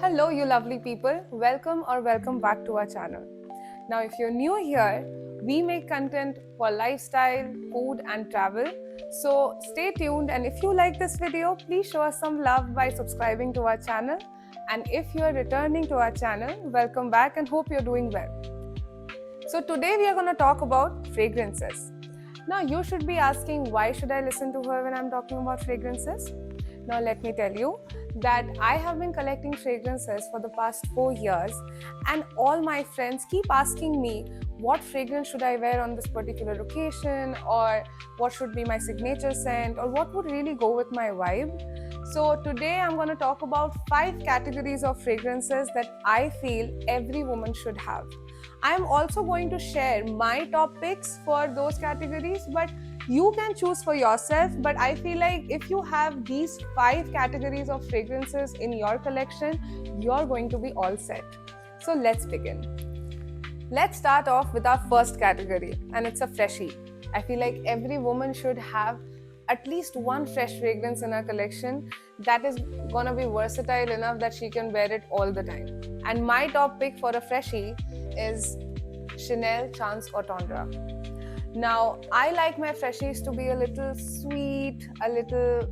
Hello, you lovely people. Welcome back to our channel. Now, if you're new here, we make content for lifestyle, food, and travel. So stay tuned. And if you like this video, please show us some love by subscribing to our channel. And if you are returning to our channel, welcome back and hope you're doing well. So today we are going to talk about fragrances. Now, you should be asking, why should I listen to her when I'm talking about fragrances? Now, let me tell you that I have been collecting fragrances for the past 4 years, and all my friends keep asking me what fragrance should I wear on this particular occasion, or what should be my signature scent, or what would really go with my vibe. So, today I'm going to talk about 5 categories of fragrances that I feel every woman should have. I am also going to share my top picks for those categories, but you can choose for yourself. But I feel like if you have these 5 categories of fragrances in your collection, you're going to be all set. So let's begin. Let's start off with our first category, and it's a freshie. I feel like every woman should have at least one fresh fragrance in her collection that is gonna be versatile enough that she can wear it all the time. And my top pick for a freshie is Chanel Chance Eau Tendre. Now, I like my freshies to be a little sweet, a little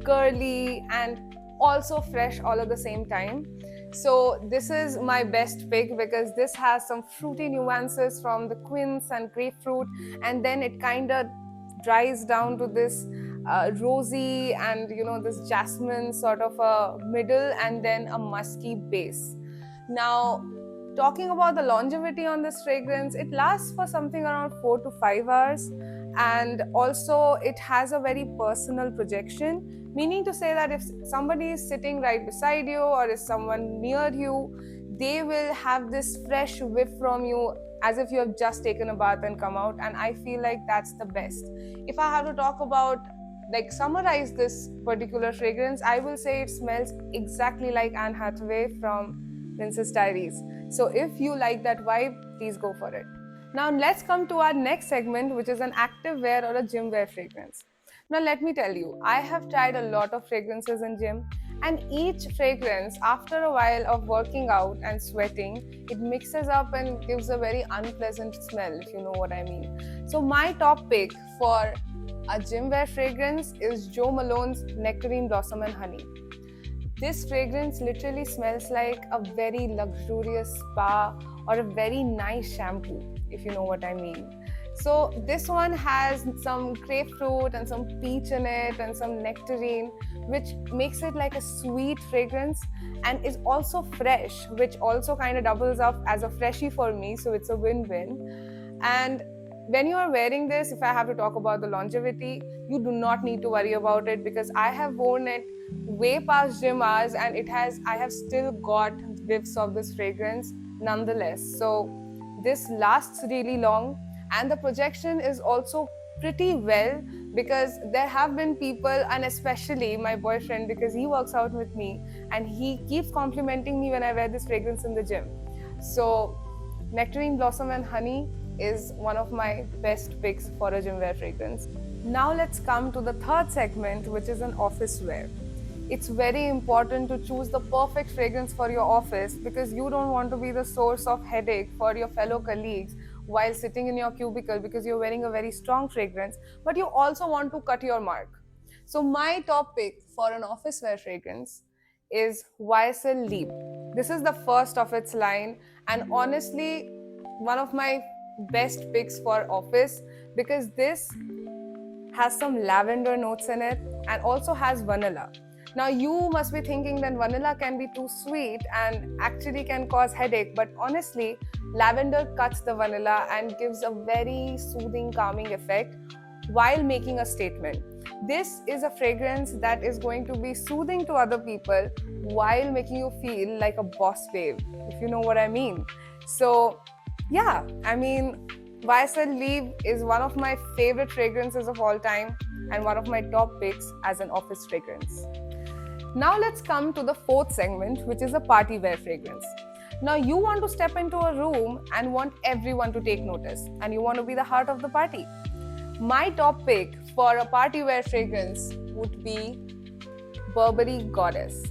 girly, and also fresh all at the same time. So this is my best pick because this has some fruity nuances from the quince and grapefruit, and then it kind of dries down to this rosy and this jasmine sort of a middle, and then a musky base. Now, talking about the longevity on this fragrance, it lasts for something around 4 to 5 hours, and also it has a very personal projection, meaning to say that if somebody is sitting right beside you or is someone near you, they will have this fresh whiff from you as if you have just taken a bath and come out. And I feel like that's the best. If I have to talk about, summarize this particular fragrance, I will say it smells exactly like Anne Hathaway from Princess Diaries. So if you like that vibe, please go for it. Now let's come to our next segment, which is an active wear or a gym wear fragrance. Now let me tell you, I have tried a lot of fragrances in gym, and each fragrance, after a while of working out and sweating, it mixes up and gives a very unpleasant smell, if you know what I mean. So my top pick for a gym wear fragrance is Jo Malone's Nectarine Blossom Honey. This fragrance literally smells like a very luxurious spa or a very nice shampoo, if you know what I mean. So this one has some grapefruit and some peach in it and some nectarine, which makes it like a sweet fragrance, and is also fresh, which also kind of doubles up as a freshie for me. So it's a win-win. And when you are wearing this, if I have to talk about the longevity, you do not need to worry about it, because I have worn it way past gym hours, and I have still got whiffs of this fragrance nonetheless. So this lasts really long, and the projection is also pretty well, because there have been people, and especially my boyfriend, because he works out with me and he keeps complimenting me when I wear this fragrance in the gym. So Nectarine Blossom Honey is one of my best picks for a gym wear fragrance. Now let's come to the third segment, which is an office wear. It's very important to choose the perfect fragrance for your office, because you don't want to be the source of headache for your fellow colleagues while sitting in your cubicle because you're wearing a very strong fragrance, but you also want to cut your mark. So my top pick for an office wear fragrance is YSL Libre. This is the first of its line, and honestly, one of my best picks for office, because this has some lavender notes in it and also has vanilla. Now you must be thinking that vanilla can be too sweet and actually can cause headache, but honestly, lavender cuts the vanilla and gives a very soothing, calming effect while making a statement. This is a fragrance that is going to be soothing to other people while making you feel like a boss babe, if you know what I mean. So yeah, I mean, YSL Libre is one of my favorite fragrances of all time and one of my top picks as an office fragrance. Now let's come to the fourth segment, which is a party wear fragrance. Now you want to step into a room and want everyone to take notice, and you want to be the heart of the party. My top pick for a party wear fragrance would be Burberry Goddess.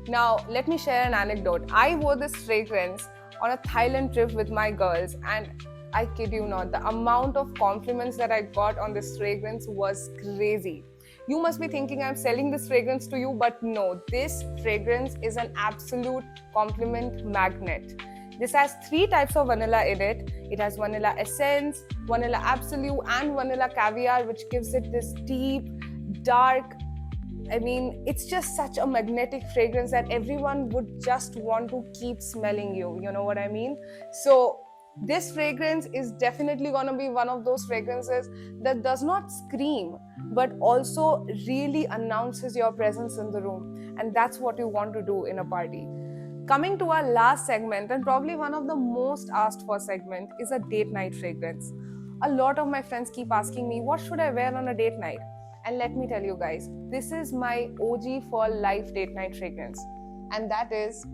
Now, let me share an anecdote. I wore this fragrance on a Thailand trip with my girls, and I kid you not, the amount of compliments that I got on this fragrance was crazy. You must be thinking I'm selling this fragrance to you, but no, this fragrance is an absolute compliment magnet. This has 3 types of vanilla in it. It has vanilla essence, vanilla absolute, and vanilla caviar, which gives it this deep, dark, it's just such a magnetic fragrance that everyone would just want to keep smelling you. You know what I mean? So, this fragrance is definitely going to be one of those fragrances that does not scream, but also really announces your presence in the room. And that's what you want to do in a party. Coming to our last segment, and probably one of the most asked for segment, is a date night fragrance. A lot of my friends keep asking me, what should I wear on a date night? And let me tell you guys, this is my OG for life date night fragrance, and that is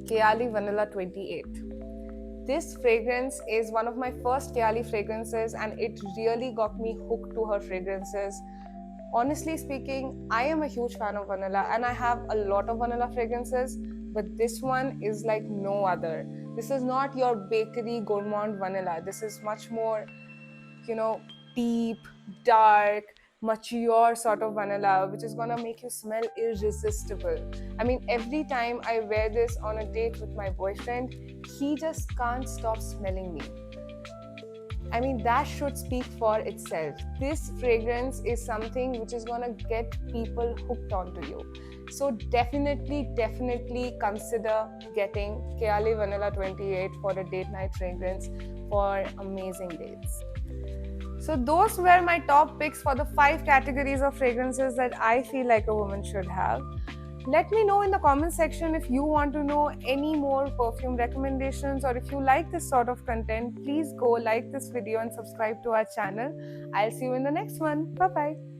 Kayali Vanilla 28. This fragrance is one of my first Kayali fragrances, and it really got me hooked to her fragrances. Honestly speaking, I am a huge fan of vanilla, and I have a lot of vanilla fragrances, but this one is like no other. This is not your bakery gourmand vanilla. This is much more, deep, dark, mature sort of vanilla, which is gonna make you smell irresistible. Every time I wear this on a date with my boyfriend, he just can't stop smelling me. That should speak for itself. This fragrance is something which is gonna get people hooked onto you. So definitely consider getting Kayali Vanilla 28 for a date night fragrance for amazing dates. So those were my top picks for the 5 categories of fragrances that I feel like a woman should have. Let me know in the comment section if you want to know any more perfume recommendations, or if you like this sort of content, please go like this video and subscribe to our channel. I'll see you in the next one. Bye-bye.